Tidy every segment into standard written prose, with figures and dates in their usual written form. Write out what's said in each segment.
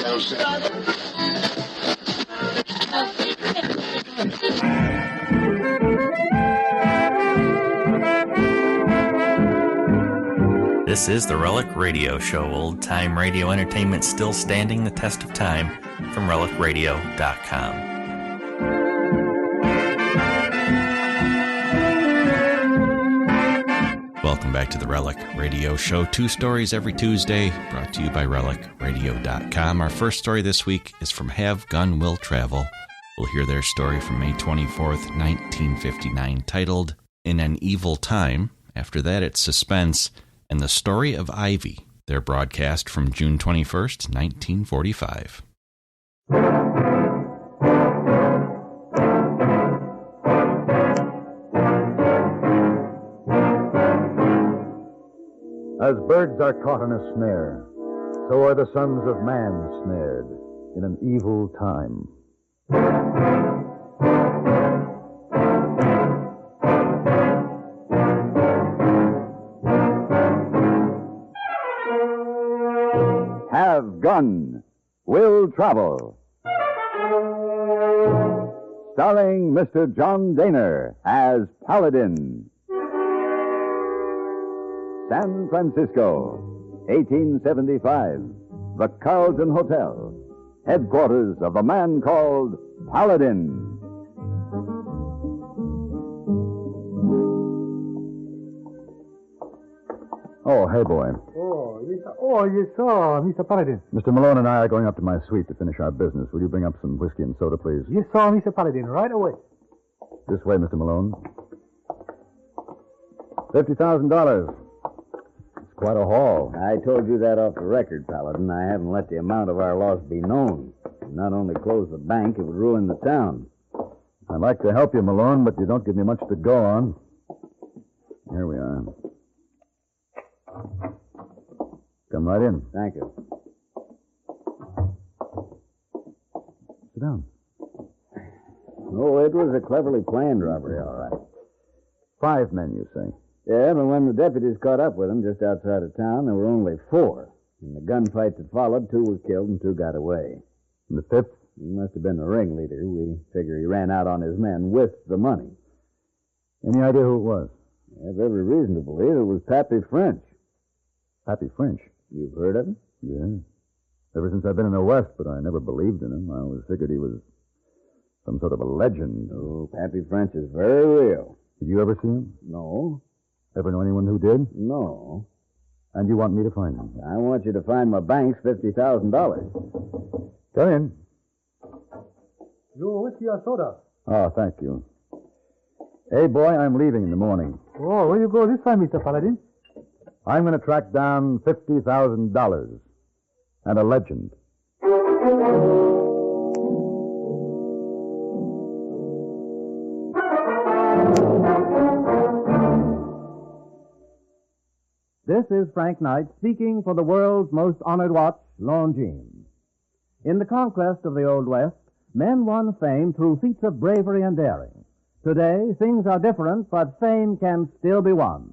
This is the Relic Radio Show, old-time radio entertainment still standing the test of time from relicradio.com. Welcome back to the Relic Radio Show. 2 stories every Tuesday, brought to you by relicradio.com. Our first story this week is from Have Gun Will Travel. We'll hear their story from May 24th, 1959, titled In an Evil Time. After that, it's Suspense and the Story of Ivy. Their broadcast from June 21st, 1945. As birds are caught in a snare, so are the sons of man snared in an evil time. Have Gun Will Travel. Starring Mr. John Daner as Paladin. San Francisco, 1875. The Carlton Hotel, headquarters of the man called Paladin. Oh, hey, boy. You saw Mr. Paladin. Mr. Malone and I are going up to my suite to finish our business. Will you bring up some whiskey and soda, please? You saw Mr. Paladin right away. This way, Mr. Malone. $50,000. It's quite a haul. I told you that off the record, Paladin. I haven't let the amount of our loss be known. It not only close the bank, it would ruin the town. I'd like to help you, Malone, but you don't give me much to go on. Here we are. Come right in. Thank you. Sit down. Oh, it was a cleverly planned robbery, all right. 5 men, you say? Yeah, but when the deputies caught up with them just outside of town, there were only 4. In the gunfight that followed, 2 were killed and 2 got away. And the 5th? He must have been the ringleader. We figure he ran out on his men with the money. Any idea who it was? I have every reason to believe it was Pappy French. Pappy French? You've heard of him? Yeah. Ever since I've been in the West, but I never believed in him. I always figured he was some sort of a legend. Oh, Pappy French is very real. Did you ever see him? No. Ever know anyone who did? No. And you want me to find him? I want you to find my bank's $50,000. Come in. You whiskey or soda? Oh, thank you. Hey, boy, I'm leaving in the morning. Oh, where you go this time, Mr. Paladin? I'm going to track down $50,000 and a legend. This is Frank Knight speaking for the world's most honored watch, Longines. In the conquest of the Old West, men won fame through feats of bravery and daring. Today, things are different, but fame can still be won.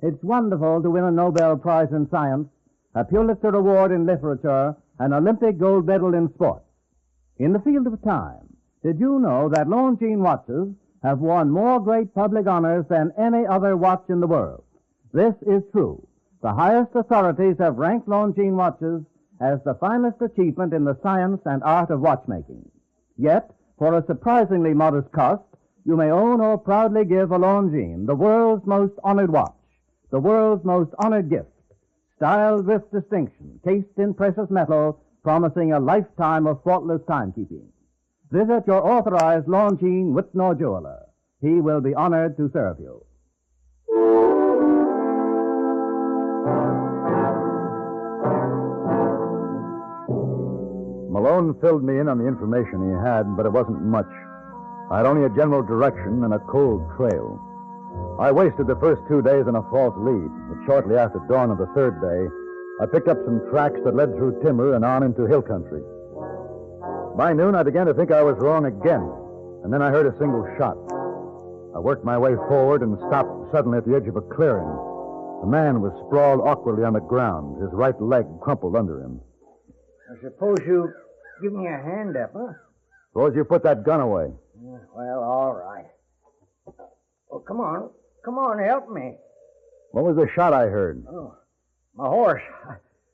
It's wonderful to win a Nobel Prize in Science, a Pulitzer Award in Literature, an Olympic gold medal in sports. In the field of time, did you know that Longines watches have won more great public honors than any other watch in the world? This is true. The highest authorities have ranked Longines watches as the finest achievement in the science and art of watchmaking. Yet, for a surprisingly modest cost, you may own or proudly give a Longines, the world's most honored watch, the world's most honored gift, styled with distinction, cased in precious metal, promising a lifetime of faultless timekeeping. Visit your authorized Longines Whitnor jeweler. He will be honored to serve you. Malone filled me in on the information he had, but it wasn't much. I had only a general direction and a cold trail. I wasted the first 2 days on a false lead, but shortly after dawn of the 3rd day, I picked up some tracks that led through timber and on into hill country. By noon, I began to think I was wrong again, and then I heard a single shot. I worked my way forward and stopped suddenly at the edge of a clearing. A man was sprawled awkwardly on the ground, his right leg crumpled under him. I suppose you give me a hand up, huh? Suppose you put that gun away. Well, all right. Well, come on, help me. What was the shot I heard? Oh, my horse.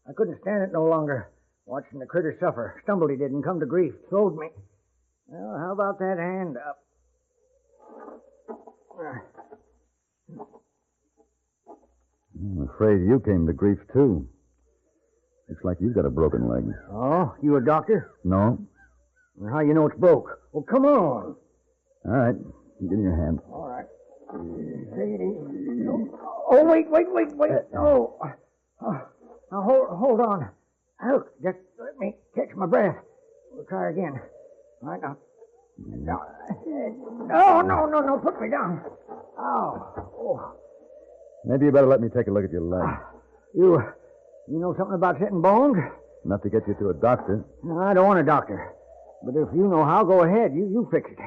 I couldn't stand it no longer. Watching the critter suffer. Stumbled he did and come to grief. Throwed me. Well, how about that hand up? I'm afraid you came to grief, too. Looks like you've got a broken leg. Oh, you a doctor? No? Well, how you know it's broke? Well, come on. All right. Give me your hand. All right. Take it easy. Oh, wait. Oh. Now, hold on. Look, just let me catch my breath. We'll try again. All right, now. No, put me down. Oh. Maybe you better let me take a look at your leg. You know something about setting bones? Enough to get you to a doctor. No, I don't want a doctor. But if you know how, go ahead. You fix it.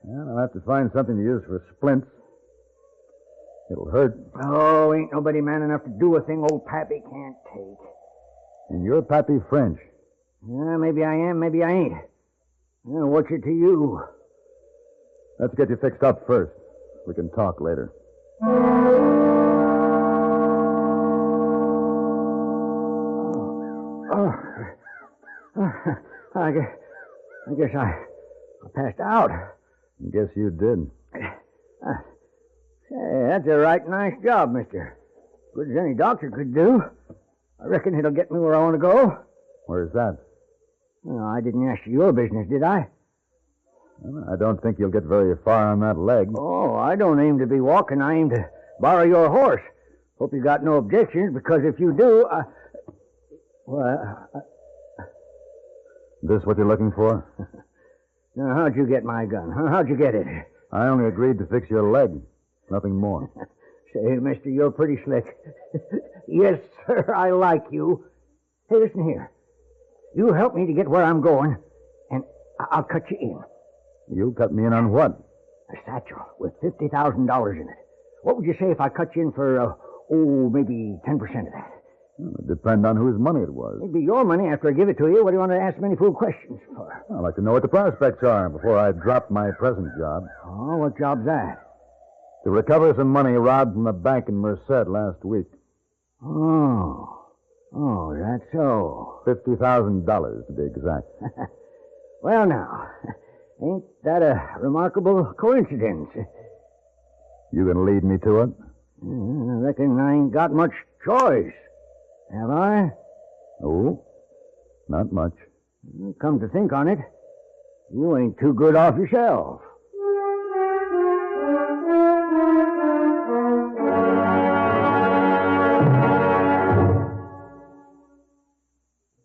Well, I'll have to find something to use for splints. It'll hurt. Oh, ain't nobody man enough to do a thing old Pappy can't take. And you're Pappy French. Maybe I am, maybe I ain't. What's it to you? Let's get you fixed up first. We can talk later. I guess I passed out. Guess you did. Say, that's a right nice job, mister. Good as any doctor could do. I reckon it'll get me where I want to go. Where's that? Well, I didn't ask you your business, did I? Well, I don't think you'll get very far on that leg. Oh, I don't aim to be walking. I aim to borrow your horse. Hope you got no objections, because if you do, This what you're looking for? Now, how'd you get my gun? Huh? How'd you get it? I only agreed to fix your leg. Nothing more. Say, mister, you're pretty slick. Yes, sir, I like you. Hey, listen here. You help me to get where I'm going, and I'll cut you in. You cut me in on what? A satchel with $50,000 in it. What would you say if I cut you in for, maybe 10% of that? It depends on whose money it was. It'd be your money after I give it to you. What do you want to ask many fool questions for? I'd like to know what the prospects are before I drop my present job. Oh, what job's that? To recover some money robbed from a bank in Merced last week. Oh, that's so. $50,000 to be exact. Well, now, ain't that a remarkable coincidence? You gonna lead me to it? I reckon I ain't got much choice. Have I? No, not much. Come to think on it, you ain't too good off yourself.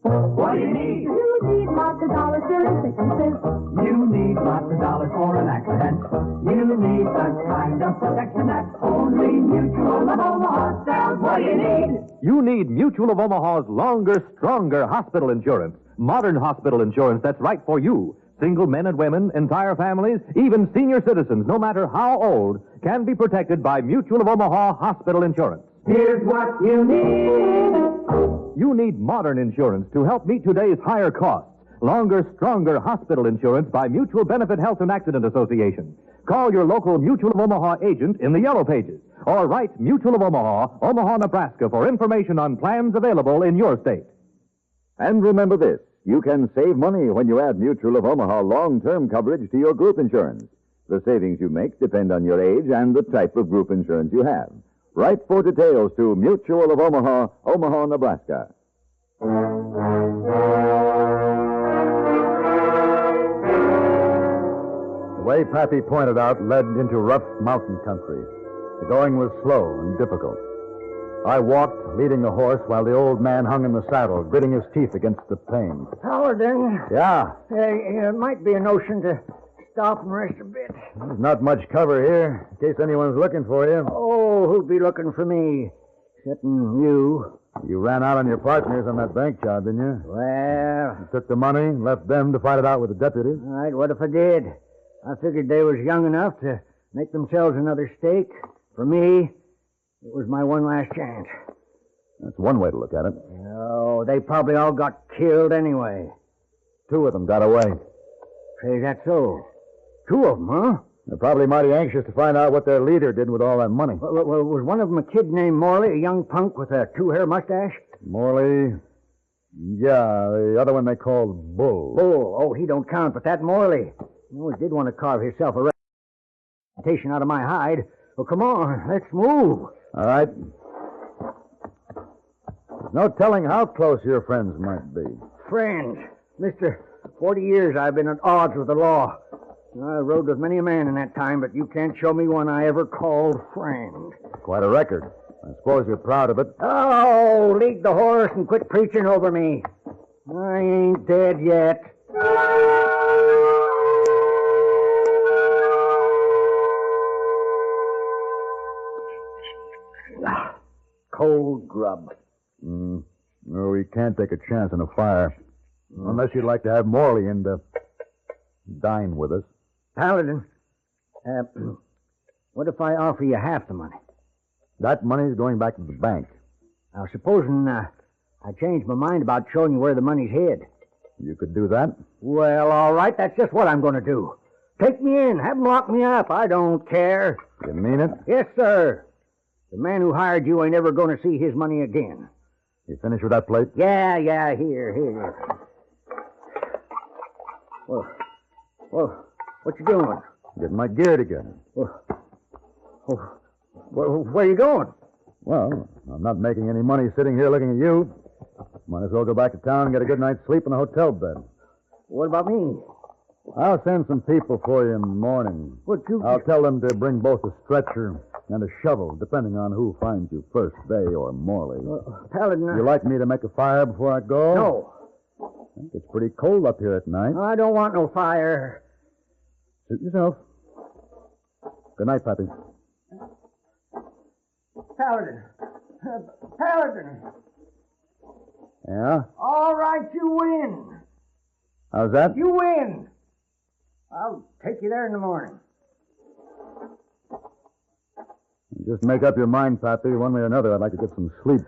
What do you need? You need lots of dollars for sicknesses. You need lots of dollars for an accident. You need the kind of protection that only Mutual of Omaha sells. What do you need? You need Mutual of Omaha's longer, stronger hospital insurance. Modern hospital insurance that's right for you. Single men and women, entire families, even senior citizens, no matter how old, can be protected by Mutual of Omaha hospital insurance. Here's what you need. You need modern insurance to help meet today's higher costs. Longer, stronger hospital insurance by Mutual Benefit Health and Accident Association. Call your local Mutual of Omaha agent in the Yellow Pages or write Mutual of Omaha, Omaha, Nebraska for information on plans available in your state. And remember this, you can save money when you add Mutual of Omaha long-term coverage to your group insurance. The savings you make depend on your age and the type of group insurance you have. Write for details to Mutual of Omaha, Omaha, Nebraska. The way Pappy pointed out led into rough mountain country. The going was slow and difficult. I walked, leading the horse, while the old man hung in the saddle, gritting his teeth against the pain. Paladin. Yeah? There might be a notion to stop and rest a bit. There's not much cover here, in case anyone's looking for you. Oh, who'd be looking for me? Excepting you. You ran out on your partners on that bank job, didn't you? Well... You took the money, left them to fight it out with the deputies. All right, what if I did? I figured they was young enough to make themselves another stake. For me, it was my one last chance. That's one way to look at it. Oh, they probably all got killed anyway. 2 of them got away. Say, that's so. 2 of them, huh? They're probably mighty anxious to find out what their leader did with all that money. Well, was one of them a kid named Morley, a young punk with a 2-hair mustache? Morley? Yeah, the other one they called Bull. Bull? Oh, he don't count, but that Morley. He always did want to carve himself a reputation out of my hide. Well, come on, let's move. All right. There's no telling how close your friends might be. Friends? Mister, 40 years I've been at odds with the law. I rode with many a man in that time, but you can't show me one I ever called friend. Quite a record. I suppose you're proud of it. Oh, lead the horse and quit preaching over me. I ain't dead yet. Cold grub. No, we can't take a chance on a fire. Unless you'd like to have Morley in to dine with us. Paladin, what if I offer you half the money? That money's going back to the bank. Now, supposing I change my mind about showing you where the money's hid. You could do that? Well, all right, that's just what I'm going to do. Take me in, have them lock me up. I don't care. You mean it? Yes, sir. The man who hired you ain't ever going to see his money again. You finished with that plate? Yeah, here. Well, what you doing? Getting my gear together. Well, where you going? Well, I'm not making any money sitting here looking at you. Might as well go back to town and get a good night's sleep in a hotel bed. What about me? I'll send some people for you in the morning. I'll tell them to bring both a stretcher and a shovel, depending on who finds you first, they or Morley. Paladin, You like me to make a fire before I go? No. I think it's pretty cold up here at night. I don't want no fire. Suit yourself. Good night, Pappy. Paladin. Paladin. Yeah? All right, you win. How's that? You win. I'll take you there in the morning. Just make up your mind, Pappy. One way or another, I'd like to get some sleep.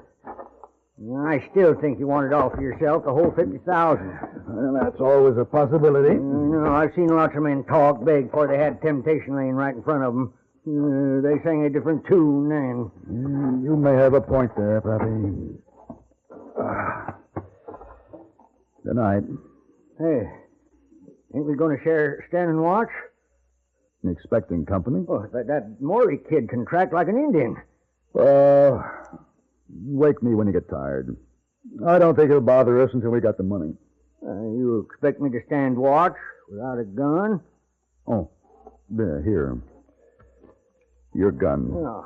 I still think you want it all for yourself, the whole 50,000. Well, that's always a possibility. No, I've seen lots of men talk big before they had temptation laying right in front of them. They sang a different tune then. You may have a point there, Pappy. Good night. Hey, ain't we going to share standing watch? Expecting company? Oh, that Morley kid can track like an Indian. Wake me when you get tired. I don't think it'll bother us until we got the money. You expect me to stand watch without a gun? Oh, here. Your gun. Oh.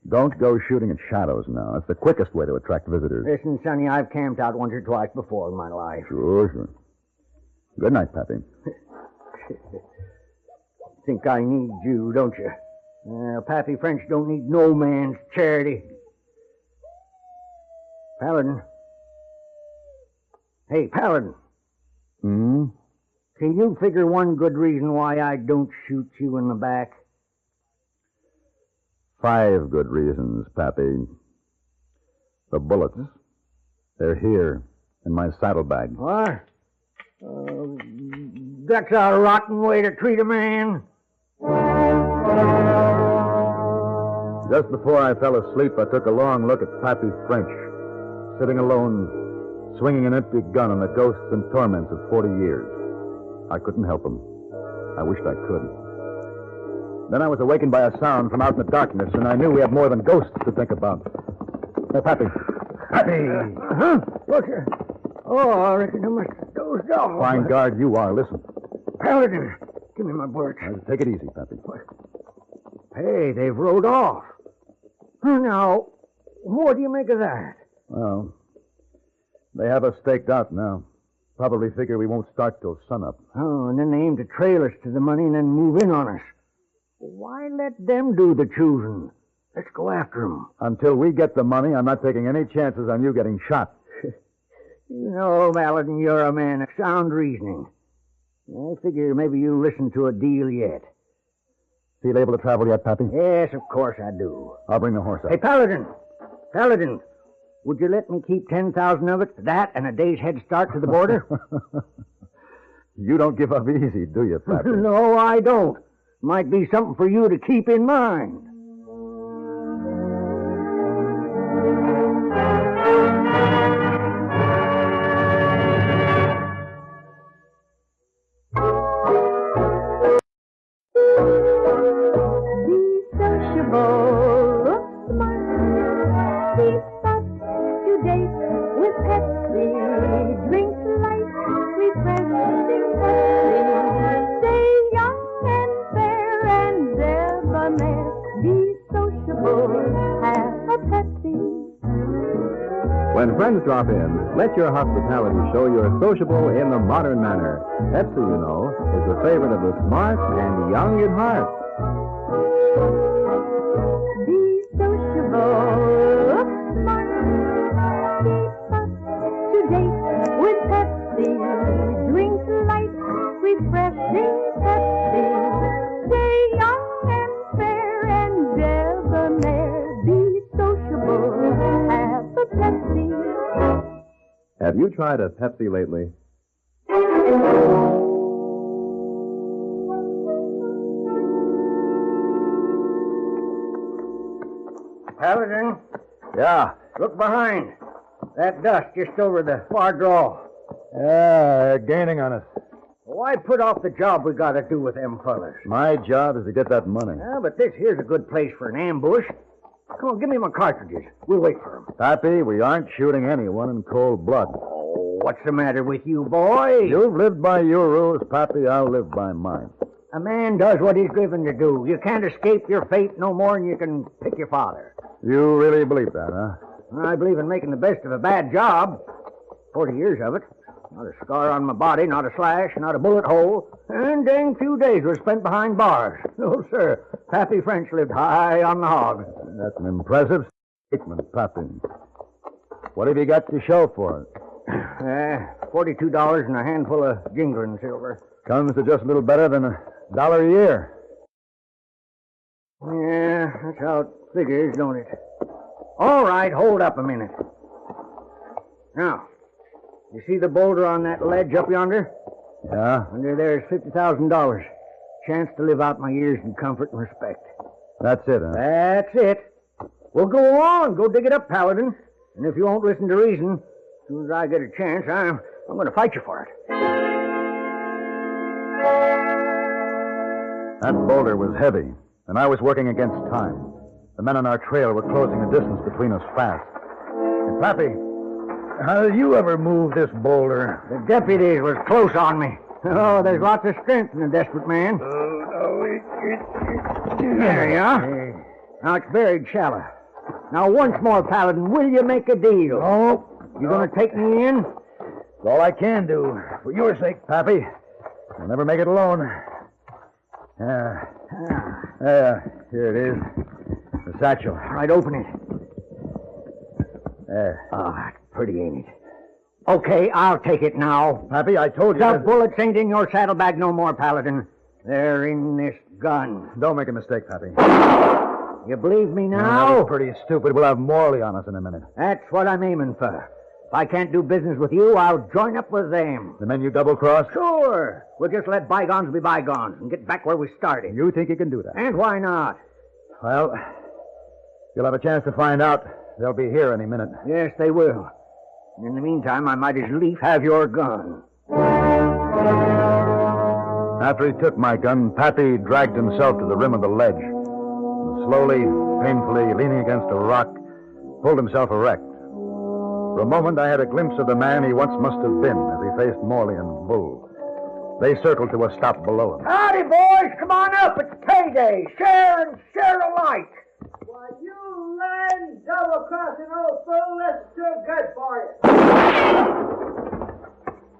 Don't go shooting at shadows now. That's the quickest way to attract visitors. Listen, Sonny, I've camped out once or twice before in my life. Sure. Good night, Pappy. Think I need you, don't you? Pappy French don't need no man's charity. Paladin. Hey, Paladin. Hmm? Can you figure one good reason why I don't shoot you in the back? 5 good reasons, Pappy. The bullets. They're here, in my saddlebag. What? That's a rotten way to treat a man. Just before I fell asleep, I took a long look at Pappy French, sitting alone, swinging an empty gun on the ghosts and torments of 40 years. I couldn't help him. I wished I could. Then I was awakened by a sound from out in the darkness, and I knew we had more than ghosts to think about. Hey, Pappy. Pappy! Look here. Oh, I reckon I must have dozed off. Fine guard you are. Listen. Paladin, give me my bullet. Take it easy, Pappy. Hey, they've rode off. Now, what do you make of that? Well, they have us staked out now. Probably figure we won't start till sunup. Oh, and then they aim to trail us to the money and then move in on us. Why let them do the choosing? Let's go after them. Until we get the money, I'm not taking any chances on you getting shot. You know, Paladin, you're a man of sound reasoning. I figure maybe you'll listen to a deal yet. Feel able to travel yet, Pappy? Yes, of course I do. I'll bring the horse up. Hey, Paladin! Paladin! Would you let me keep 10,000 of it? That and a day's head start to the border? You don't give up easy, do you, Pappy? No, I don't. Might be something for you to keep in mind. When friends drop in, let your hospitality show you're sociable in the modern manner. Pepsi, you know, is the favorite of the smart and young at heart. Be sociable, smart, keep up to date with Pepsi. Drink light, refreshing Pepsi. Stay young and fair and debonair. Be sociable, have a Pepsi. Have you tried a Pepsi lately? Paladin, Yeah. look behind. That dust just over the far draw. Yeah, they're gaining on us. Why put off the job we got to do with them fellers? My job is to get that money. Yeah, but this here's a good place for an ambush. Come on, give me my cartridges. We'll wait for them. Pappy, we aren't shooting anyone in cold blood. Oh, what's the matter with you, boy? You've lived by your rules, Pappy. I'll live by mine. A man does what he's driven to do. You can't escape your fate no more than you can pick your father. You really believe that, huh? I believe in making the best of a bad job. 40 years of it. Not a scar on my body, not a slash, not a bullet hole. And dang few days were spent behind bars. No, sir. Pappy French lived high on the hog. That's an impressive statement, Pappy. What have you got to show for it? $42 and a handful of jingling silver. Comes to just a little better than $1 a year. Yeah, that's how it figures, don't it? All right, hold up a minute. Now, you see the boulder on that ledge up yonder? Yeah? Under there is $50,000. Chance to live out my years in comfort and respect. That's it, huh? That's it. Well, go on. Go dig it up, Paladin. And if you won't listen to reason, as soon as I get a chance, I'm going to fight you for it. That boulder was heavy, and I was working against time. The men on our trail were closing the distance between us fast. And Pappy, how did you ever move this boulder? The deputies was close on me. Oh, there's lots of strength in a desperate man. There you are. Now it's buried shallow. Now once more, Paladin, will you make a deal? No. You going to take me in? It's all I can do. For your sake, Pappy. I'll never make it alone. Here it is. The satchel. All right, open it. There. Oh, that's pretty, ain't it? Okay, I'll take it now. Pappy, I told you. The bullets ain't in your saddlebag no more, Paladin. They're in this gun. Don't make a mistake, Pappy. You believe me No, now? that's pretty stupid. We'll have Morley on us in a minute. That's what I'm aiming for. If I can't do business with you, I'll join up with them. The men you double-crossed? Sure. We'll just let bygones be bygones and get back where we started. You think you can do that? And why not? Well, you'll have a chance to find out. They'll be here any minute. Yes, they will. In the meantime, I might as lief have your gun. After he took my gun, Pappy dragged himself to the rim of the ledge. And slowly, painfully, leaning against a rock, pulled himself erect. For a moment, I had a glimpse of the man he once must have been as he faced Morley and Bull. They circled to a stop below him. Howdy, boys. Come on up. It's payday. Share and share alike. Why, you lying, double-crossing old fool, that's too good for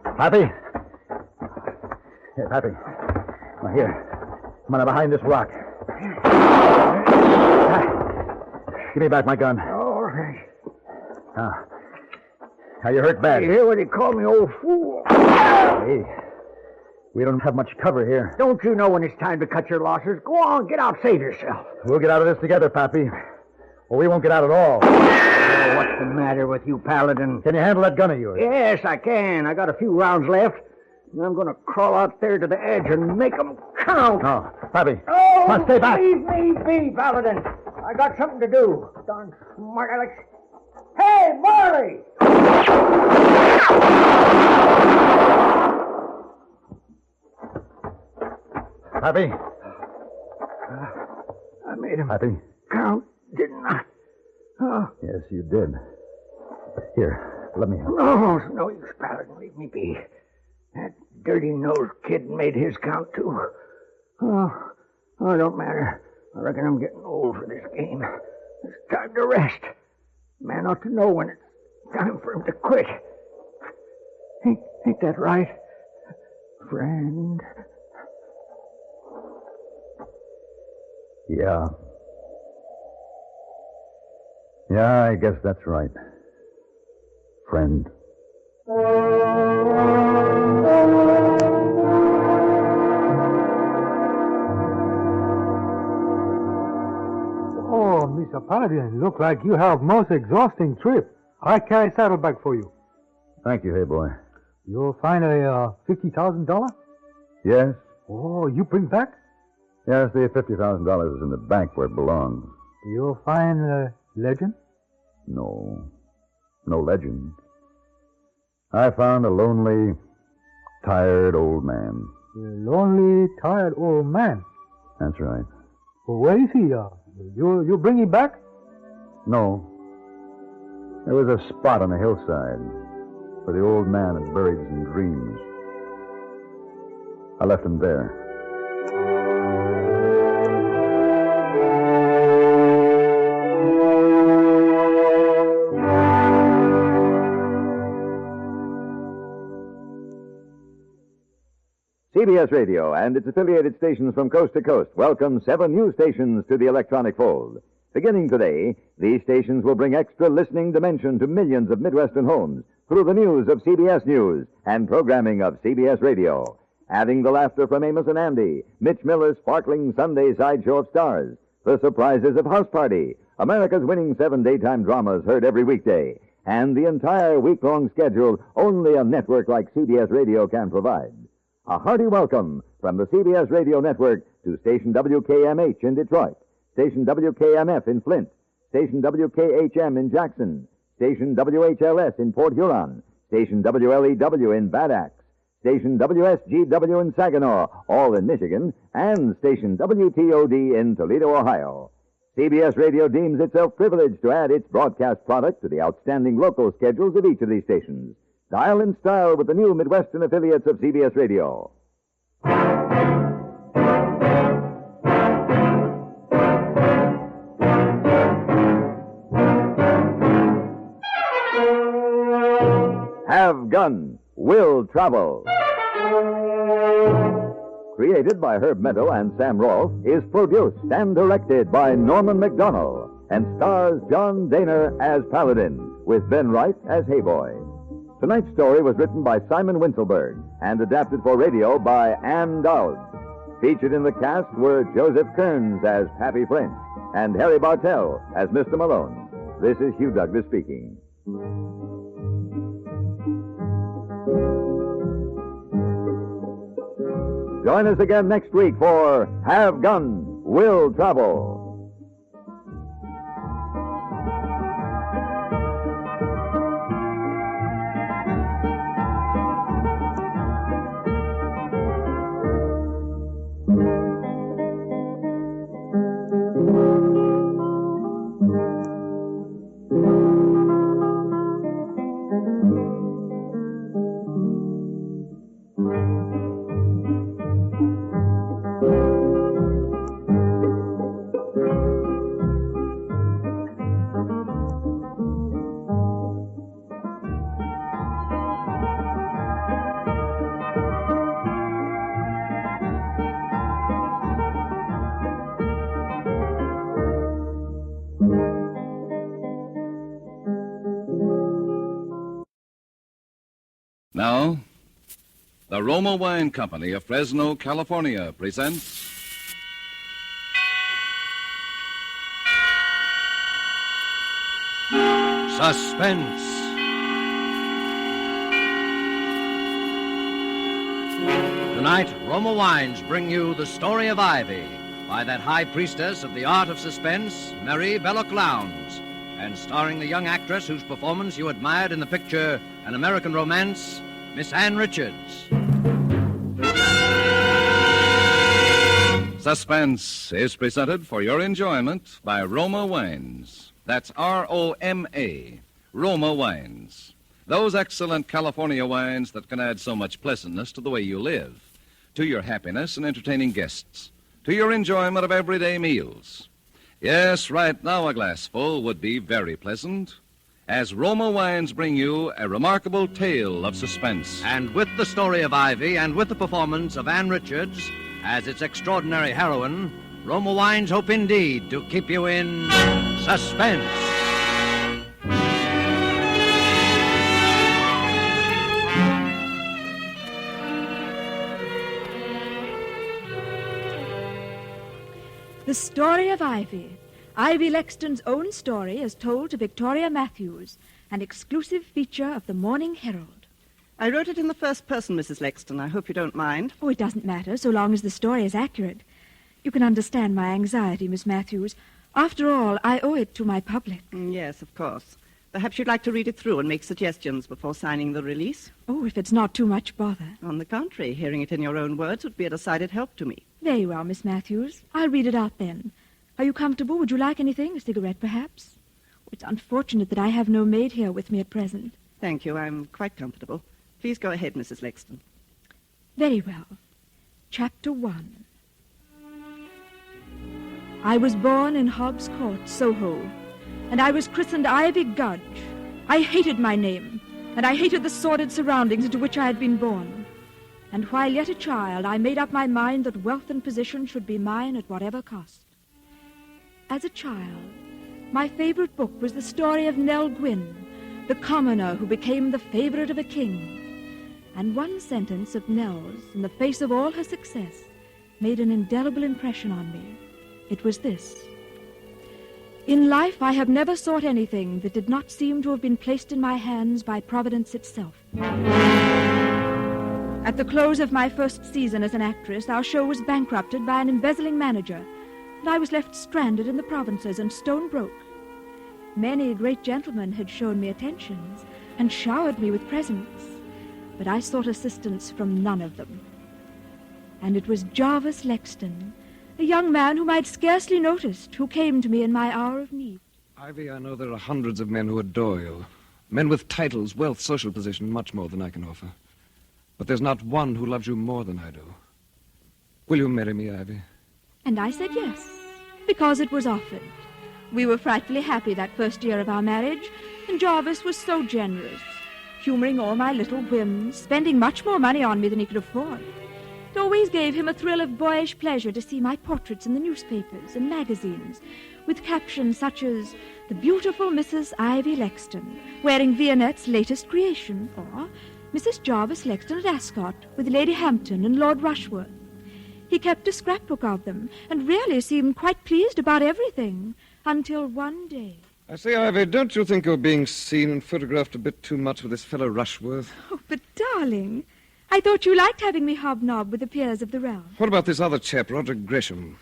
you. Pappy? Here, Pappy. Now, here. Come on, behind this rock. Give me back my gun. All right. Now, you hurt bad. You hear what he called me, old fool? Hey, we don't have much cover here. Don't you know when it's time to cut your losses? Go on, get out, save yourself. We'll get out of this together, Pappy. or we won't get out at all. Oh, what's the matter with you, Paladin? Can you handle that gun of yours? Yes, I can. I got a few rounds left. And I'm going to crawl out there to the edge and make 'em count. No. Pappy. Oh, Come on, stay back. Leave me be, Paladin. I got something to do. Darn smart Alex. Hey, Marley! Pappy. I made him Pappy. count, didn't I? Oh. Yes, you did. Here, let me help. No, it's no use, Paladin. Leave me be. That dirty-nosed kid made his count, too. Oh, it don't matter. I reckon I'm getting old for this game. It's time to rest. Man ought to know when it's time for him to quit. Ain't that right, friend? Yeah. Yeah, I guess that's right. Friend. Oh, Mr. Paladin, look like you have most exhausting trip. I carry saddlebag for you. Thank you, hey boy. You'll find a $50,000? Yes? Oh, you bring back? Yes, the $50,000 is in the bank where it belongs. You'll find a legend? No. No legend. I found a lonely, tired old man. A lonely, tired old man. That's right. Well, where is he? You bring him back? No. There was a spot on the hillside where the old man had buried some dreams. I left him there. CBS Radio and its affiliated stations from coast to coast welcome 7 new stations to the electronic fold. Beginning today, these stations will bring extra listening dimension to millions of Midwestern homes through the news of CBS News and programming of CBS Radio. Adding the laughter from Amos and Andy, Mitch Miller's sparkling Sunday sideshow of stars, the surprises of House Party, America's winning 7 daytime dramas heard every weekday, and the entire week-long schedule only a network like CBS Radio can provide. A hearty welcome from the CBS Radio Network to station WKMH in Detroit, station WKMF in Flint, station WKHM in Jackson, station WHLS in Port Huron, station WLEW in Bad Axe, station WSGW in Saginaw, all in Michigan, and station WTOD in Toledo, Ohio. CBS Radio deems itself privileged to add its broadcast product to the outstanding local schedules of each of these stations. Dial in style with the new Midwestern affiliates of CBS Radio. Have Gun, Will Travel. Created by Herb Meadow and Sam Rolfe, is produced and directed by Norman McDonnell and stars John Daner as Paladin, with Ben Wright as Hayboy. Tonight's story was written by Simon Winselberg and adapted for radio by Ann Dowd. Featured in the cast were Joseph Kearns as Pappy French and Harry Bartell as Mr. Malone. This is Hugh Douglas speaking. Join us again next week for Have Gun, Will Travel. Now, the Roma Wine Company of Fresno, California presents Suspense. Tonight, Roma Wines bring you The Story of Ivy by that high priestess of the art of suspense, Mary Belloc Lowndes, and starring the young actress whose performance you admired in the picture An American Romance, Miss Ann Richards. Suspense is presented for your enjoyment by Roma Wines. That's R-O-M-A, Roma Wines. Those excellent California wines that can add so much pleasantness to the way you live, to your happiness in entertaining guests, to your enjoyment of everyday meals. Yes, right now a glassful would be very pleasant, as Roma Wines bring you a remarkable tale of suspense. And with The Story of Ivy and with the performance of Ann Richards as its extraordinary heroine, Roma Wines hope indeed to keep you in suspense. The Story of Ivy. Ivy Lexton's own story as told to Victoria Matthews, an exclusive feature of the Morning Herald. I wrote it in the first person, Mrs. Lexton. I hope you don't mind. Oh, it doesn't matter, so long as the story is accurate. You can understand my anxiety, Miss Matthews. After all, I owe it to my public. Yes, of course. Perhaps you'd like to read it through and make suggestions before signing the release? Oh, if it's not too much bother. On the contrary, hearing it in your own words would be a decided help to me. There you are, Miss Matthews. I'll read it out then. Are you comfortable? Would you like anything? A cigarette, perhaps? It's unfortunate that I have no maid here with me at present. Thank you. I'm quite comfortable. Please go ahead, Mrs. Lexton. Very well. Chapter 1. I was born in Hobbs Court, Soho, and I was christened Ivy Gudge. I hated my name, and I hated the sordid surroundings into which I had been born. And while yet a child, I made up my mind that wealth and position should be mine at whatever cost. As a child, my favorite book was the story of Nell Gwynn, the commoner who became the favorite of a king. And one sentence of Nell's, in the face of all her success, made an indelible impression on me. It was this: in life, I have never sought anything that did not seem to have been placed in my hands by Providence itself. At the close of my first season as an actress, our show was bankrupted by an embezzling manager, and I was left stranded in the provinces and stone broke. Many great gentlemen had shown me attentions and showered me with presents, but I sought assistance from none of them. And it was Jarvis Lexton, a young man whom I'd scarcely noticed, who came to me in my hour of need. Ivy, I know there are hundreds of men who adore you. Men with titles, wealth, social position, much more than I can offer. But there's not one who loves you more than I do. Will you marry me, Ivy? And I said yes, because it was offered. We were frightfully happy that first year of our marriage, and Jarvis was so generous, humoring all my little whims, spending much more money on me than he could afford. It always gave him a thrill of boyish pleasure to see my portraits in the newspapers and magazines, with captions such as, "The beautiful Mrs. Ivy Lexton, wearing Vionette's latest creation," or "Mrs. Jarvis Lexton at Ascot, with Lady Hampton and Lord Rushworth." He kept a scrapbook of them, and really seemed quite pleased about everything, until one day... I say, Ivy, don't you think you're being seen and photographed a bit too much with this fellow Rushworth? Oh, but darling, I thought you liked having me hobnob with the peers of the realm. What about this other chap, Roger Gresham?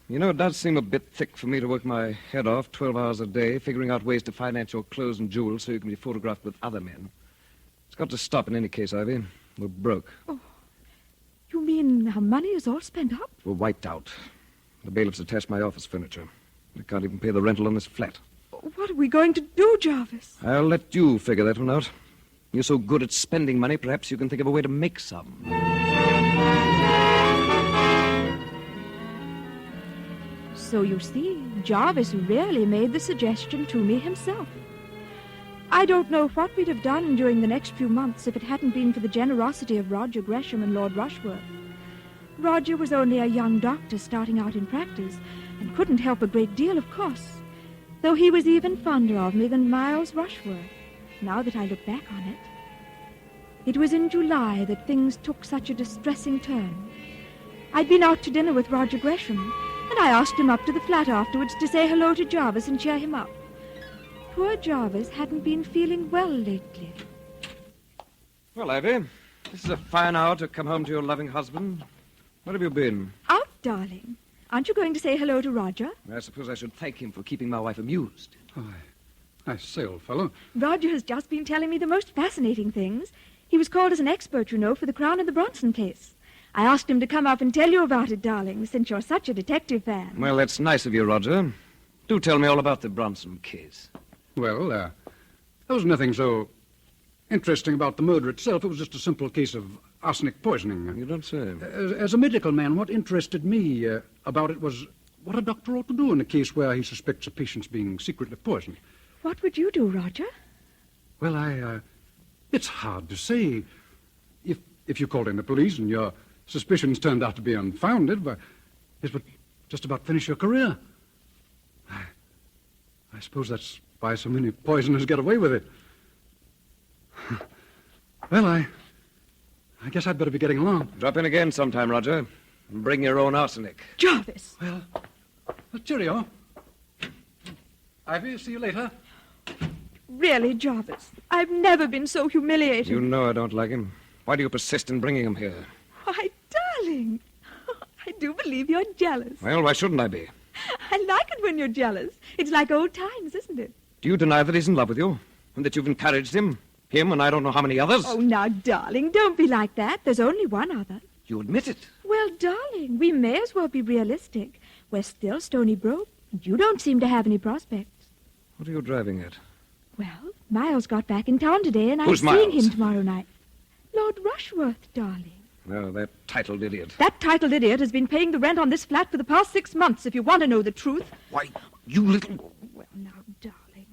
You know, it does seem a bit thick for me to work my head off 12 hours a day, figuring out ways to finance your clothes and jewels so you can be photographed with other men. It's got to stop in any case, Ivy. We're broke. Oh, you mean our money is all spent up? We're wiped out. The bailiffs attached my office furniture. We can't even pay the rental on this flat. What are we going to do, Jarvis? I'll let you figure that one out. You're so good at spending money, perhaps you can think of a way to make some. So you see, Jarvis really made the suggestion to me himself. I don't know what we'd have done during the next few months if it hadn't been for the generosity of Roger Gresham and Lord Rushworth. Roger was only a young doctor starting out in practice and couldn't help a great deal, of course, though he was even fonder of me than Miles Rushworth, now that I look back on it. It was in July that things took such a distressing turn. I'd been out to dinner with Roger Gresham, and I asked him up to the flat afterwards to say hello to Jarvis and cheer him up. poor Jarvis hadn't been feeling well lately. Well, Ivy, this is a fine hour to come home to your loving husband. Where have you been? Out, darling. Aren't you going to say hello to Roger? I suppose I should thank him for keeping my wife amused. I say, old fellow. Roger has just been telling me the most fascinating things. He was called as an expert, you know, for the Crown and the Bronson case. I asked him to come up and tell you about it, darling, since you're such a detective fan. Well, that's nice of you, Roger. Do tell me all about the Bronson case. Well, there was nothing so interesting about the murder itself. It was just a simple case of arsenic poisoning. You don't say. As a medical man, what interested me about it was what a doctor ought to do in a case where he suspects a patient's being secretly poisoned. What would you do, Roger? Well, it's hard to say. If you called in the police and your suspicions turned out to be unfounded, it would just about finish your career. I suppose that's why so many poisoners get away with it. Well, I guess I'd better be getting along. Drop in again sometime, Roger, and bring your own arsenic. Jarvis! Well, cheerio. Ivy, see you later. Really, Jarvis, I've never been so humiliated. You know I don't like him. Why do you persist in bringing him here? Why, darling, I do believe you're jealous. Well, why shouldn't I be? I like it when you're jealous. It's like old times, isn't it? Do you deny that he's in love with you? And that you've encouraged him? Him and I don't know how many others? Oh, now, darling, don't be like that. There's only one other. You admit it? Well, darling, we may as well be realistic. We're still stony broke, and you don't seem to have any prospects. What are you driving at? Well, Miles got back in town today, and I'm Who's seeing Miles? him tomorrow night. Lord Rushworth, darling. No, that titled idiot. That titled idiot has been paying the rent on this flat for the past 6 months, if you want to know the truth. Why, you little... Well, now, darling,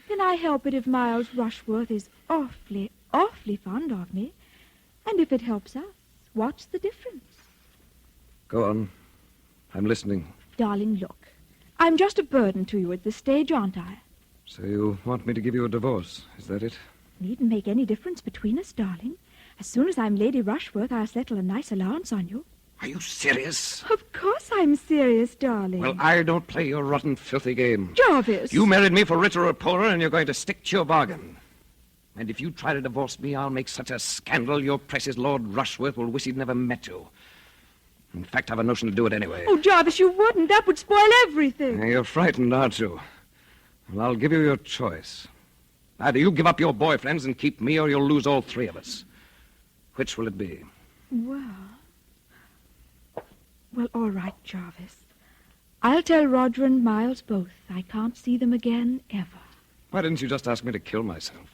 can I help it if Miles Rushworth is awfully, awfully fond of me? And if it helps us, what's the difference? Go on. I'm listening. Darling, look, I'm just a burden to you at this stage, aren't I? So you want me to give you a divorce, is that it? Needn't make any difference between us, darling. As soon as I'm Lady Rushworth, I'll settle a nice allowance on you. Are you serious? Of course I'm serious, darling. Well, I don't play your rotten, filthy game. Jarvis! You married me for richer or poorer, and you're going to stick to your bargain. And if you try to divorce me, I'll make such a scandal your precious Lord Rushworth will wish he'd never met you. In fact, I've a notion to do it anyway. Oh, Jarvis, you wouldn't. That would spoil everything. You're frightened, aren't you? Well, I'll give you your choice. Either you give up your boyfriends and keep me, or you'll lose all three of us. Which will it be? Well, all right, Jarvis. I'll tell Roger and Miles both. I can't see them again, ever. Why didn't you just ask me to kill myself?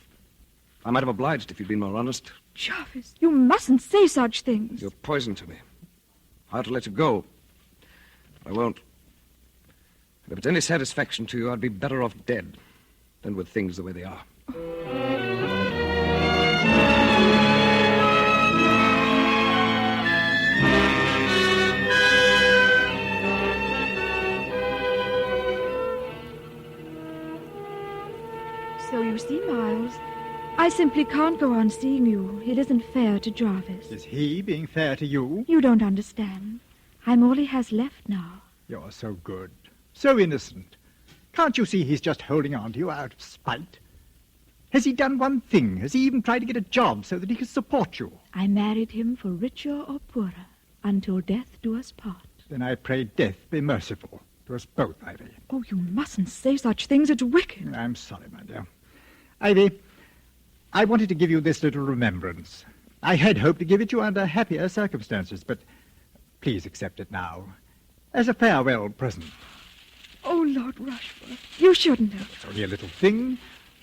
I might have obliged if you'd been more honest. Jarvis, you mustn't say such things. You're poison to me. I ought to let you go. But I won't. And if it's any satisfaction to you, I'd be better off dead than with things the way they are. So you see, Miles, I simply can't go on seeing you. It isn't fair to Jarvis. Is he being fair to you? You don't understand. I'm all he has left now. You're so good, so innocent. Can't you see he's just holding on to you out of spite? Has he done one thing? Has he even tried to get a job so that he can support you? I married him for richer or poorer, until death do us part. Then I pray death be merciful to us both, Ivy. Oh, you mustn't say such things. It's wicked. I'm sorry, my dear. Ivy, I wanted to give you this little remembrance. I had hoped to give it you under happier circumstances, but please accept it now as a farewell present. Oh, Lord Rushworth, you shouldn't have. It's only a little thing,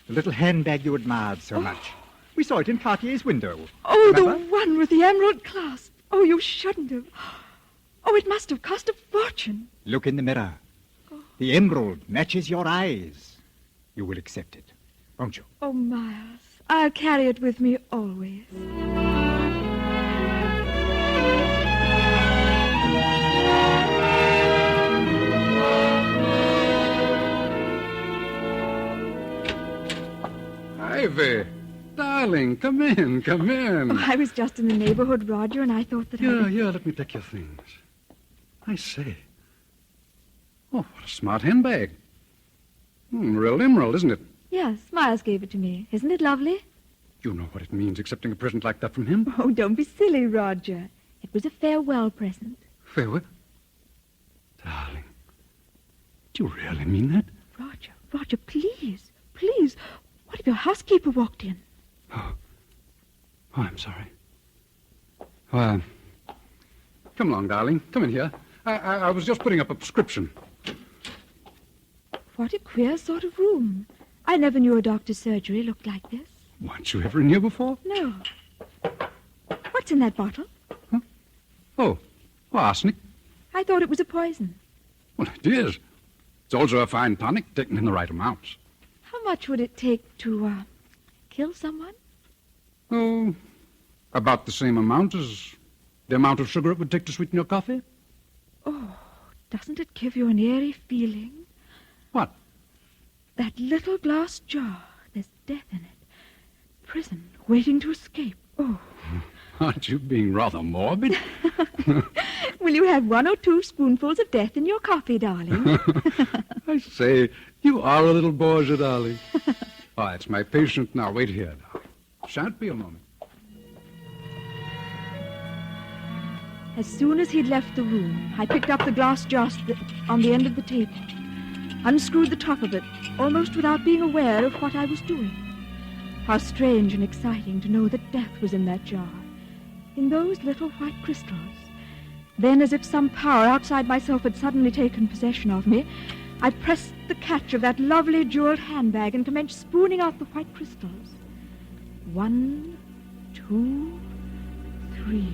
the little handbag you admired so much. We saw it in Cartier's window. Oh, Remember? the one with the emerald clasp. Oh, you shouldn't have. Oh, it must have cost a fortune. Look in the mirror. The emerald matches your eyes. You will accept it, won't you? Oh, Miles, I'll carry it with me always. Ivy, darling, come in, come in. Oh, I was just in the neighborhood, Roger, and I thought that Yeah, let me take your things. I say. Oh, what a smart handbag. Real emerald, isn't it? Yes, Miles gave it to me. Isn't it lovely? You know what it means, accepting a present like that from him? Oh, don't be silly, Roger. It was a farewell present. Farewell? Darling, do you really mean that? Roger, please. What if your housekeeper walked in? Oh, I'm sorry. Come along, darling. Come in here. I was just putting up a prescription. What a queer sort of room. I never knew a doctor's surgery looked like this. Weren't you ever in here before? No. What's in that bottle? Huh? Oh, arsenic. I thought it was a poison. Well, it is. It's also a fine tonic, taken in the right amounts. How much would it take to, kill someone? Oh, about the same amount as the amount of sugar it would take to sweeten your coffee. Oh, doesn't it give you an eerie feeling? What? That little glass jar. There's death in it. Prison, waiting to escape. Oh. Aren't you being rather morbid? Will you have 1 or 2 spoonfuls of death in your coffee, darling? I say, you are a little Borgia, darling. Oh, it's my patient now. Wait here, darling. Shan't be a moment. As soon as he'd left the room, I picked up the glass jar on the end of the table, unscrewed the top of it, almost without being aware of what I was doing. How strange and exciting to know that death was in that jar, in those little white crystals. Then, as if some power outside myself had suddenly taken possession of me, I pressed the catch of that lovely jeweled handbag and commenced spooning out the white crystals. 1, 2, 3.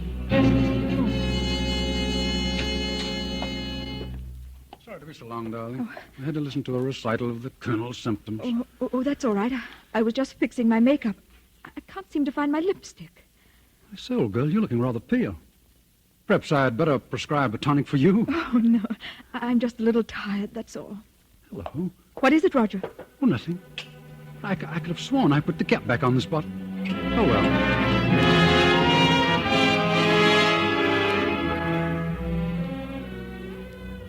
Sorry to be so long, darling. I had to listen to a recital of the Colonel's symptoms. Oh, that's all right. I was just fixing my makeup. I can't seem to find my lipstick. I say, old girl, you're looking rather pale. Perhaps I'd better prescribe a tonic for you. Oh, no. I'm just a little tired, that's all. Hello. What is it, Roger? Oh, nothing. I could have sworn I put the cap back on this bottle. Oh, well.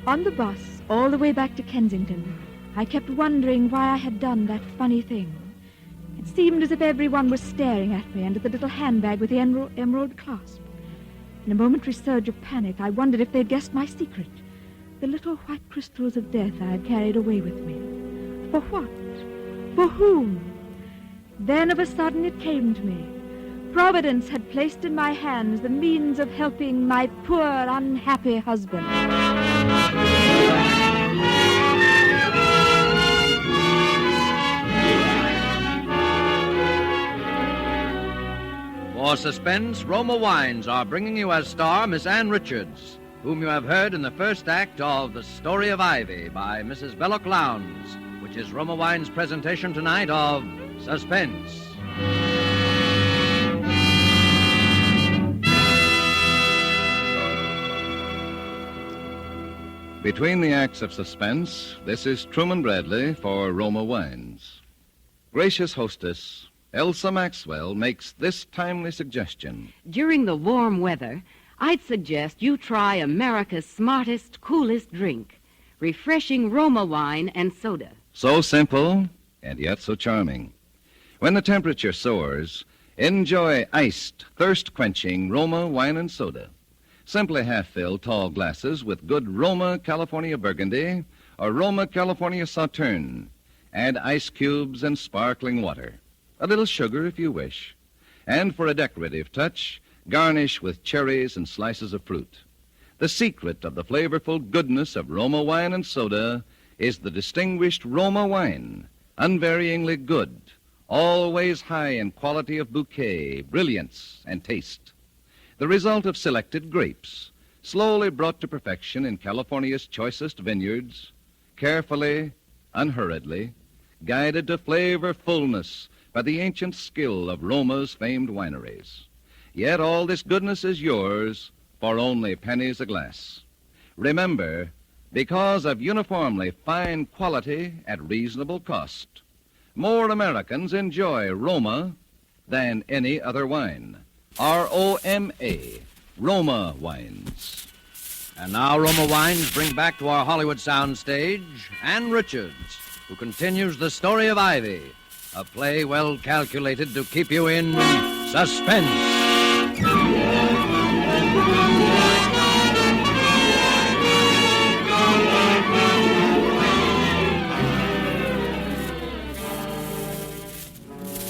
On the bus, all the way back to Kensington, I kept wondering why I had done that funny thing. It seemed as if everyone was staring at me and at the little handbag with the emerald clasp. In a momentary surge of panic, I wondered if they'd guessed my secret. The little white crystals of death I had carried away with me. For what? For whom? Then of a sudden it came to me. Providence had placed in my hands the means of helping my poor, unhappy husband. For Suspense, Roma Wines are bringing you as star Miss Ann Richards, whom you have heard in the first act of The Story of Ivy by Mrs. Belloc Lowndes, which is Roma Wines' presentation tonight of Suspense. Between the acts of Suspense, this is Truman Bradley for Roma Wines. Gracious hostess, Elsa Maxwell makes this timely suggestion. During the warm weather, I'd suggest you try America's smartest, coolest drink, refreshing Roma wine and soda. So simple, and yet so charming. When the temperature soars, enjoy iced, thirst-quenching Roma wine and soda. Simply half-fill tall glasses with good Roma California Burgundy or Roma California Sauterne. Add ice cubes and sparkling water. A little sugar if you wish. And for a decorative touch, garnish with cherries and slices of fruit. The secret of the flavorful goodness of Roma wine and soda is the distinguished Roma wine, unvaryingly good, always high in quality of bouquet, brilliance, and taste. The result of selected grapes, slowly brought to perfection in California's choicest vineyards, carefully, unhurriedly, guided to flavor fullness by the ancient skill of Roma's famed wineries. Yet all this goodness is yours for only pennies a glass. Remember, because of uniformly fine quality at reasonable cost, more Americans enjoy Roma than any other wine. R-O-M-A, Roma Wines. And now Roma Wines bring back to our Hollywood soundstage Ann Richards, who continues the story of Ivy, a play well calculated to keep you in suspense.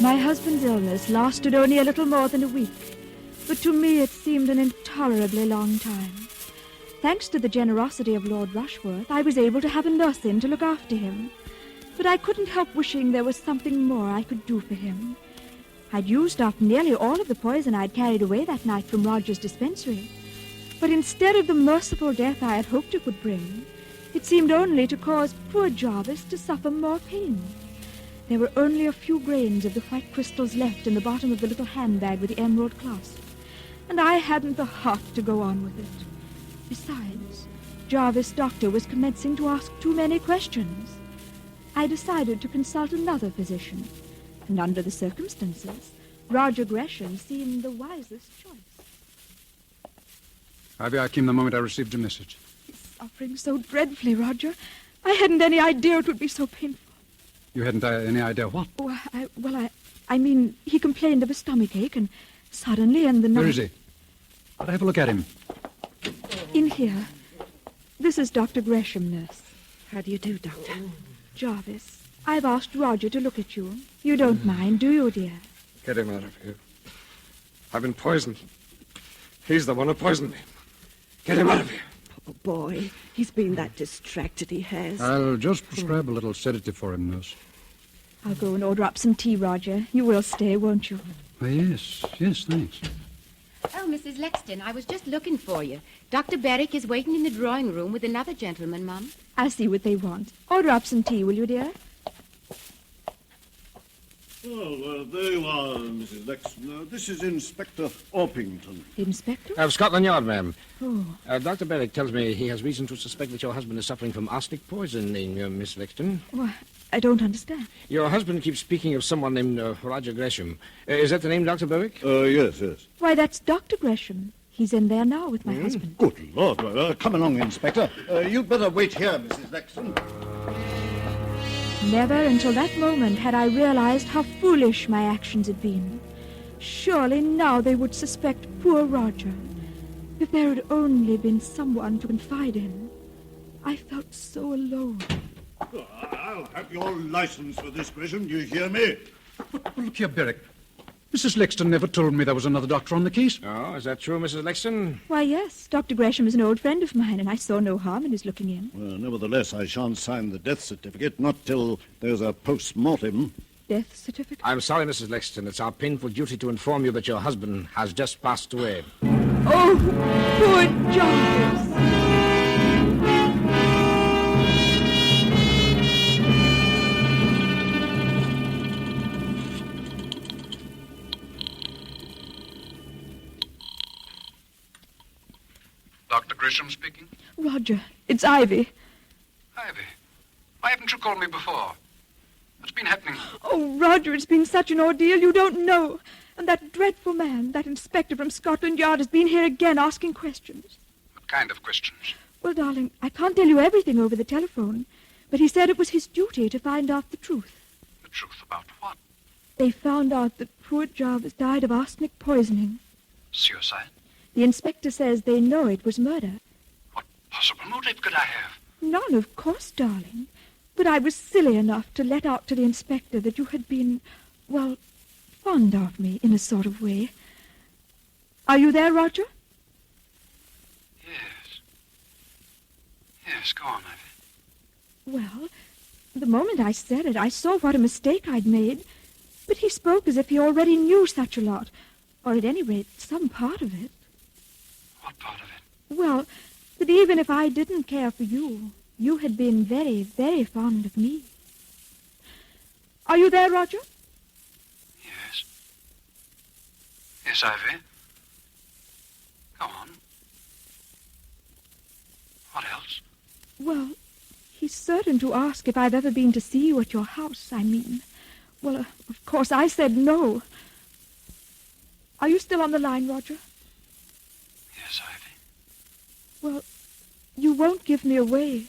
My husband's illness lasted only a little more than a week, but to me it seemed an intolerably long time. Thanks to the generosity of Lord Rushworth, I was able to have a nurse in to look after him. But I couldn't help wishing there was something more I could do for him. I'd used up nearly all of the poison I'd carried away that night from Roger's dispensary. But instead of the merciful death I had hoped it would bring, it seemed only to cause poor Jarvis to suffer more pain. There were only a few grains of the white crystals left in the bottom of the little handbag with the emerald clasp, and I hadn't the heart to go on with it. Besides, Jarvis' doctor was commencing to ask too many questions. I decided to consult another physician, and under the circumstances, Roger Gresham seemed the wisest choice. Ivy, I came the moment I received your message. He's suffering so dreadfully, Roger. I hadn't any idea it would be so painful. You hadn't any idea what? Oh, I mean, he complained of a stomachache, and suddenly in the night... Where is he? I'll have a look at him. In here. This is Dr. Gresham, nurse. How do you do, Doctor? Jarvis, I've asked Roger to look at you. You don't mind, do you, dear? Get him out of here. I've been poisoned. He's the one who poisoned me. Get him out of here. Poor boy. He's been that distracted, he has. I'll just prescribe a little sedative for him, nurse. I'll go and order up some tea, Roger. You will stay, won't you? Oh, yes, thanks. Oh, Mrs. Lexton, I was just looking for you. Dr. Berwick is waiting in the drawing room with another gentleman, Mum. I'll see what they want. Order up some tea, will you, dear? Oh, there you are, Mrs. Lexton. This is Inspector Orpington. Inspector? Of Scotland Yard, ma'am. Oh. Dr. Berwick tells me he has reason to suspect that your husband is suffering from arsenic poisoning, Miss Lexton. Well, I don't understand. Your husband keeps speaking of someone named Roger Gresham. Is that the name, Dr. Berwick? Yes. Why, that's Dr. Gresham. He's in there now with my husband. Good Lord. Come along, Inspector. You'd better wait here, Mrs. Lexton. Never until that moment had I realized how foolish my actions had been. Surely now they would suspect poor Roger. If there had only been someone to confide in. I felt so alone. I'll have your license for this, Gresham. Do you hear me? But look here, Berwick. Mrs. Lexton never told me there was another doctor on the case. Oh, is that true, Mrs. Lexton? Why, yes. Dr. Gresham is an old friend of mine, and I saw no harm in his looking in. Well, nevertheless, I shan't sign the death certificate, not till there's a post-mortem. Death certificate? I'm sorry, Mrs. Lexton. It's our painful duty to inform you that your husband has just passed away. Oh, poor Jarvis. Dr. Gresham speaking? Roger, it's Ivy. Ivy, why haven't you called me before? What's been happening? Oh, Roger, it's been such an ordeal you don't know. And that dreadful man, that inspector from Scotland Yard, has been here again asking questions. What kind of questions? Well, darling, I can't tell you everything over the telephone, but he said it was his duty to find out the truth. The truth about what? They found out that poor Jarvis died of arsenic poisoning. Suicide? The inspector says they know it was murder. What possible motive could I have? None, of course, darling. But I was silly enough to let out to the inspector that you had been, well, fond of me in a sort of way. Are you there, Roger? Yes, go on, Ivy. Well, the moment I said it, I saw what a mistake I'd made. But he spoke as if he already knew such a lot, or at any rate, some part of it. What part of it? Well, that even if I didn't care for you, you had been very, very fond of me. Are you there, Roger? Yes. Yes, Ivy. Go on. What else? Well, he's certain to ask if I've ever been to see you at your house, I mean. Well, of course, I said no. Are you still on the line, Roger? Yes, Ivy. Well, you won't give me away,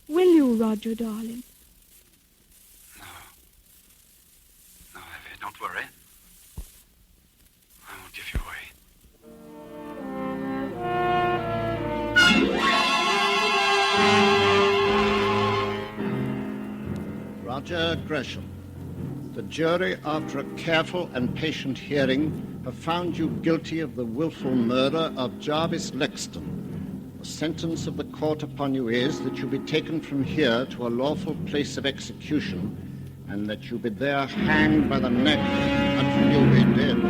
will you, Roger, darling? Roger Gresham. The jury, after a careful and patient hearing, have found you guilty of the willful murder of Jarvis Lexton. The sentence of the court upon you is that you be taken from here to a lawful place of execution, and that you be there hanged by the neck until you be dead.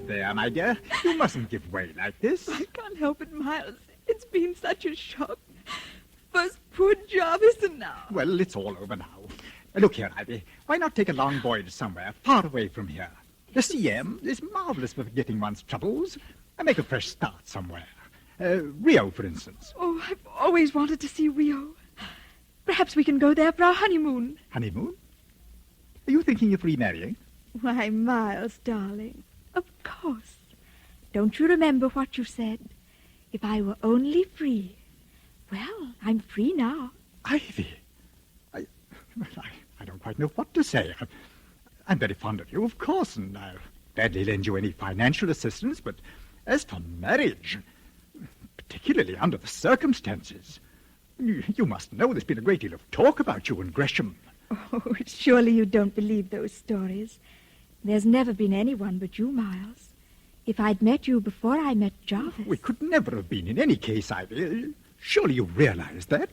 There, my dear. You mustn't give way like this. I can't help it, Miles. It's been such a shock. First poor Jarvis and now... Well, it's all over now. Look here, Ivy. Why not take a long voyage somewhere, far away from here? The CM is marvelous for forgetting one's troubles. And make a fresh start somewhere. Rio, for instance. Oh, I've always wanted to see Rio. Perhaps we can go there for our honeymoon. Honeymoon? Are you thinking of remarrying? Why, Miles, darling, of course. Don't you remember what you said? If I were only free. Well, I'm free now. Ivy, I don't quite know what to say. I'm very fond of you, of course, and I'll gladly lend you any financial assistance, but as for marriage, particularly under the circumstances, you must know there's been a great deal of talk about you and Gresham. Oh, surely you don't believe those stories. There's never been anyone but you, Miles. If I'd met you before I met Jarvis... We could never have been in any case, Ivy. Surely you realize that?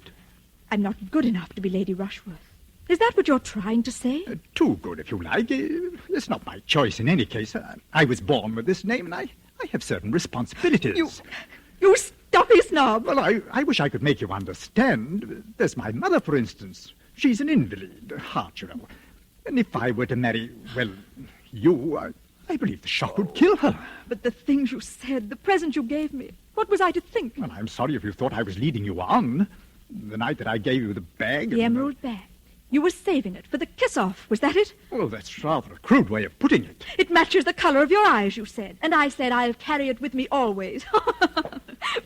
I'm not good enough to be Lady Rushworth. Is that what you're trying to say? Too good, if you like. It's not my choice in any case. I was born with this name, and I have certain responsibilities. You stuffy snob! Well, I wish I could make you understand. There's my mother, for instance. She's an invalid, heart, you know. And if I were to marry, well, you, I believe the shock would kill her. But the things you said, the present you gave me, what was I to think? Well, I'm sorry if you thought I was leading you on. The night that I gave you the bag... The emerald bag. You were saving it for the kiss-off, was that it? Well, that's rather a crude way of putting it. It matches the color of your eyes, you said. And I said I'll carry it with me always.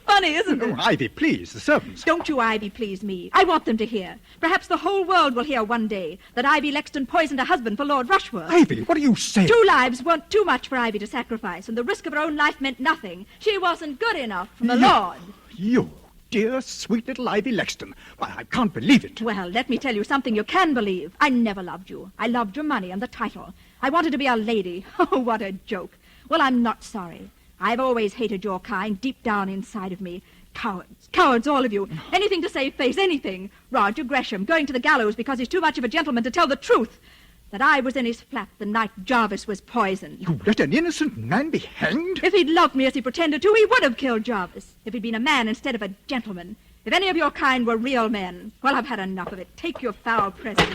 Funny, isn't it? Oh, Ivy, please, the servants. Don't you, Ivy, please me. I want them to hear. Perhaps the whole world will hear one day that Ivy Lexton poisoned a husband for Lord Rushworth. Ivy, what are you saying? 2 lives weren't too much for Ivy to sacrifice, and the risk of her own life meant nothing. She wasn't good enough for the Lord. You, dear, sweet little Ivy Lexton. Why, I can't believe it. Well, let me tell you something you can believe. I never loved you. I loved your money and the title. I wanted to be a lady. Oh, what a joke. Well, I'm not sorry. I've always hated your kind deep down inside of me. Cowards. Cowards, all of you. Anything to save face, anything. Roger Gresham going to the gallows because he's too much of a gentleman to tell the truth. That I was in his flat the night Jarvis was poisoned. You let an innocent man be hanged? If he'd loved me as he pretended to, he would have killed Jarvis. If he'd been a man instead of a gentleman. If any of your kind were real men. Well, I've had enough of it. Take your foul present.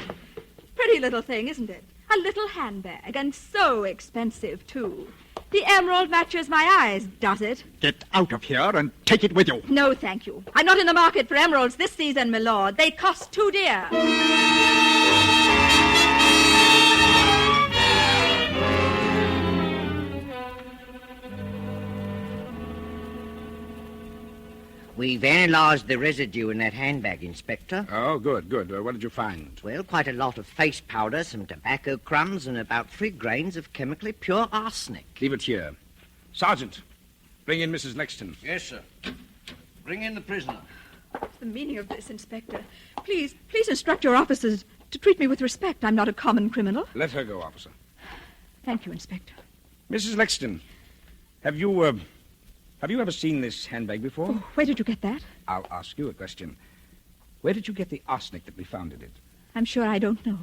Pretty little thing, isn't it? A little handbag, and so expensive, too. The emerald matches my eyes, does it? Get out of here and take it with you. No, thank you. I'm not in the market for emeralds this season, my lord. They cost too dear. We've analysed the residue in that handbag, Inspector. Oh, good, good. What did you find? Well, quite a lot of face powder, some tobacco crumbs, and about 3 grains of chemically pure arsenic. Leave it here. Sergeant, bring in Mrs. Lexton. Yes, sir. Bring in the prisoner. What's the meaning of this, Inspector? Please instruct your officers to treat me with respect. I'm not a common criminal. Let her go, officer. Thank you, Inspector. Mrs. Lexton, have you ever seen this handbag before? Oh, where did you get that? I'll ask you a question. Where did you get the arsenic that we found in it? I'm sure I don't know.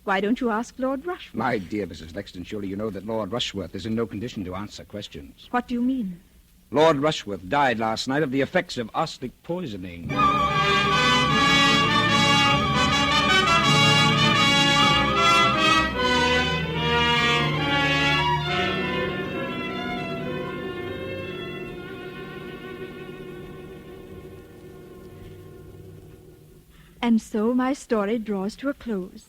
Why don't you ask Lord Rushworth? My dear Mrs. Lexton, surely you know that Lord Rushworth is in no condition to answer questions. What do you mean? Lord Rushworth died last night of the effects of arsenic poisoning. And so my story draws to a close.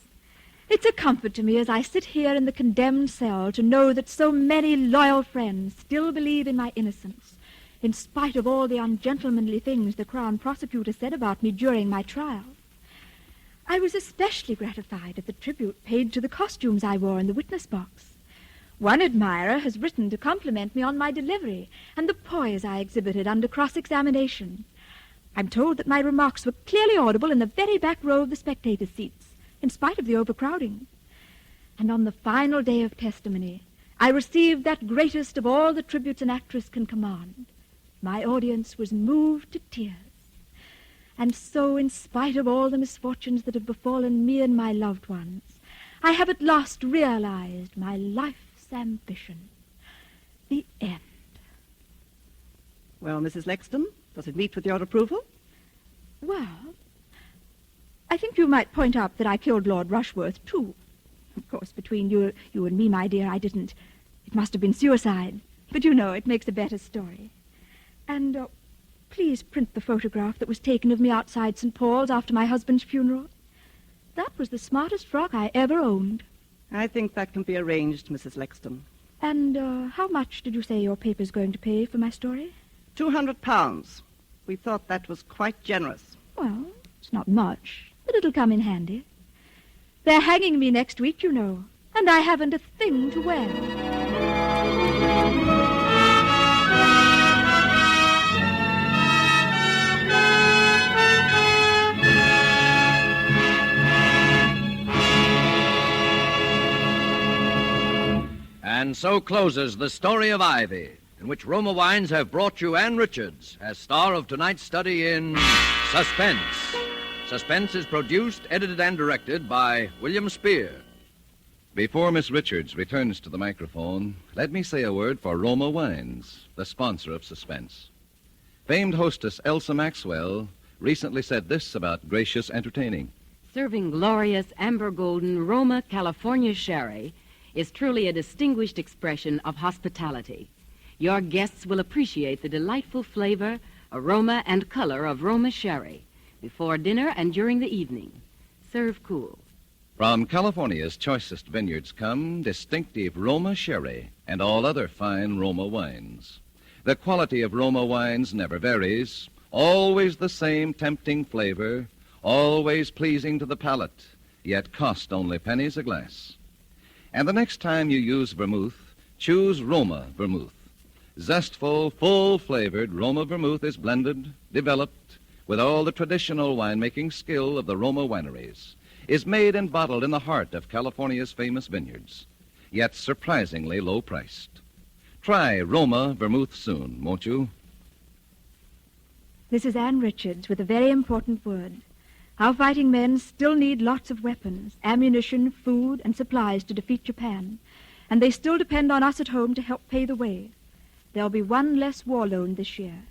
It's a comfort to me as I sit here in the condemned cell to know that so many loyal friends still believe in my innocence, in spite of all the ungentlemanly things the Crown Prosecutor said about me during my trial. I was especially gratified at the tribute paid to the costumes I wore in the witness box. One admirer has written to compliment me on my delivery and the poise I exhibited under cross-examination. I'm told that my remarks were clearly audible in the very back row of the spectator seats, in spite of the overcrowding. And on the final day of testimony, I received that greatest of all the tributes an actress can command. My audience was moved to tears. And so, in spite of all the misfortunes that have befallen me and my loved ones, I have at last realized my life's ambition. The end. Well, Mrs. Lexton, does it meet with your approval? Well, I think you might point out that I killed Lord Rushworth, too. Of course, between you and me, my dear, I didn't. It must have been suicide. But you know, it makes a better story. And please print the photograph that was taken of me outside St. Paul's after my husband's funeral. That was the smartest frock I ever owned. I think that can be arranged, Mrs. Lexton. And how much did you say your paper's going to pay for my story? £200. We thought that was quite generous. Well, it's not much, but it'll come in handy. They're hanging me next week, you know, and I haven't a thing to wear. And so closes the story of Ivy, in which Roma Wines have brought you Ann Richards as star of tonight's study in Suspense. Suspense is produced, edited, and directed by William Spear. Before Miss Richards returns to the microphone, let me say a word for Roma Wines, the sponsor of Suspense. Famed hostess Elsa Maxwell recently said this about gracious entertaining. Serving glorious amber golden Roma California sherry is truly a distinguished expression of hospitality. Your guests will appreciate the delightful flavor, aroma, and color of Roma sherry before dinner and during the evening. Serve cool. From California's choicest vineyards come distinctive Roma sherry and all other fine Roma wines. The quality of Roma wines never varies, always the same tempting flavor, always pleasing to the palate, yet cost only pennies a glass. And the next time you use vermouth, choose Roma vermouth. Zestful, full-flavored Roma vermouth is blended, developed, with all the traditional winemaking skill of the Roma wineries, is made and bottled in the heart of California's famous vineyards, yet surprisingly low-priced. Try Roma vermouth soon, won't you? This is Ann Richards with a very important word. Our fighting men still need lots of weapons, ammunition, food, and supplies to defeat Japan. And they still depend on us at home to help pay the way. There'll be one less war loan this year.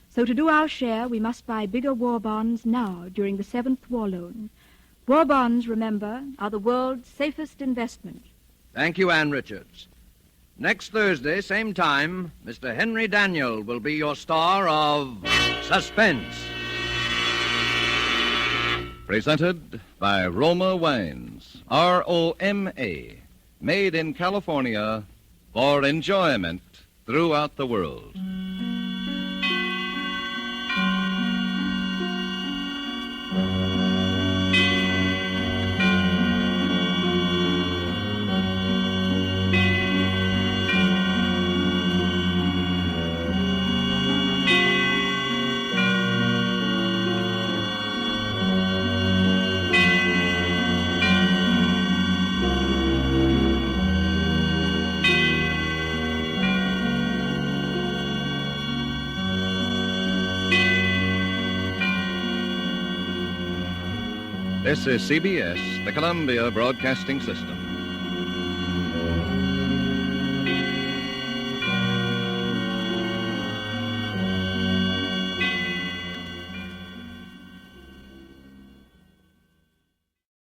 So to do our share, we must buy bigger war bonds now during the 7th war loan. War bonds, remember, are the world's safest investment. Thank you, Ann Richards. Next Thursday, same time, Mr. Henry Daniel will be your star of Suspense. Presented by Roma Wines, R-O-M-A, made in California for enjoyment throughout the world. This is CBS, the Columbia Broadcasting System.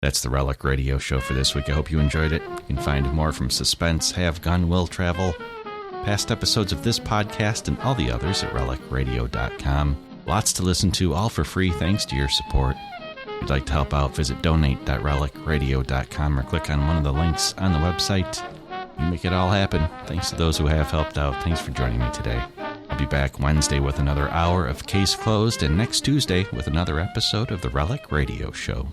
That's the Relic Radio Show for this week. I hope you enjoyed it. You can find more from Suspense, Have Gun, Will Travel, past episodes of this podcast and all the others at relicradio.com. Lots to listen to, all for free, thanks to your support. If you'd like to help out, visit donate.relicradio.com or click on one of the links on the website. You make it all happen. Thanks to those who have helped out. Thanks for joining me today. I'll be back Wednesday with another hour of Case Closed and next Tuesday with another episode of the Relic Radio Show.